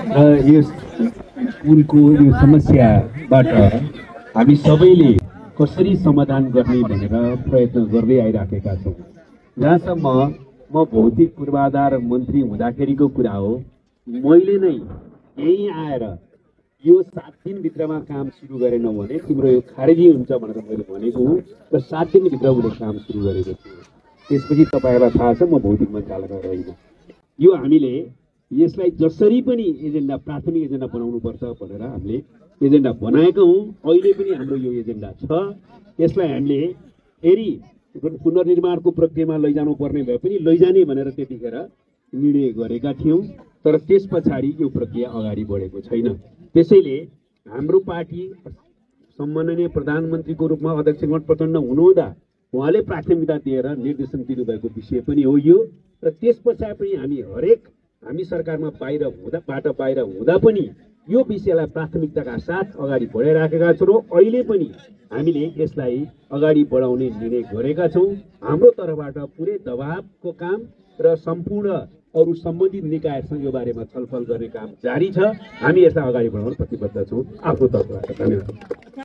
यस उनको यो समस्याबाट हामी सबैले कसरी समाधान गर्ने भनेर प्रयत्न गर्दै आइराखेका छौँ। जहाँसम्म म भौतिक पूर्वाधार मन्त्री हुँदाखेरिको कुरा हो, मैले नै यहीँ आएर यो 7 दिनभित्रमा काम सुरु गरेनौ भने तिम्रो यो खारेजी हुन्छ भनेर मैले भनेको हुँ र 7 दिनभित्र उसले काम सुरु गरेको थियो। त्यसपछि तपाईँहरूलाई थाहा छ म भौतिक मन्त्रालयमा रहेन। यो हामीले यसलाई जसरी पनि एजेन्डा प्राथमिक एजेन्डा बनाउनुपर्छ भनेर हामीले एजेन्डा बनाएको हौँ। अहिले पनि हाम्रो यो एजेन्डा छ। यसलाई हामीले फेरि पुनर्निर्माणको प्रक्रियामा लैजानु पर्ने भए पनि लैजाने भनेर त्यतिखेर निर्णय गरेका थियौँ, तर त्यस पछाडि यो प्रक्रिया अगाडि बढेको छैन। त्यसैले हाम्रो पार्टी सम्माननीय प्रधानमन्त्रीको रूपमा अध्यक्षगण प्रचण्ड हुनुहुँदा उहाँले प्राथमिकता दिएर निर्देशन दिनुभएको विषय पनि हो यो, र त्यस पछाडि पनि हामी सरकारमा बाहिर हुँदा पनि यो विषयलाई प्राथमिकताका साथ अगाडि बढाइराखेका छौँ र अहिले पनि हामीले यसलाई अगाडि बढाउने निर्णय गरेका छौँ। हाम्रो तर्फबाट पुरै दबावको काम र सम्पूर्ण अरू सम्बन्धित निकायसँग यो बारेमा छलफल गर्ने काम जारी छ। हामी यसलाई अगाडि बढाउन प्रतिबद्ध छौँ आफ्नो तर्फबाट। धन्यवाद।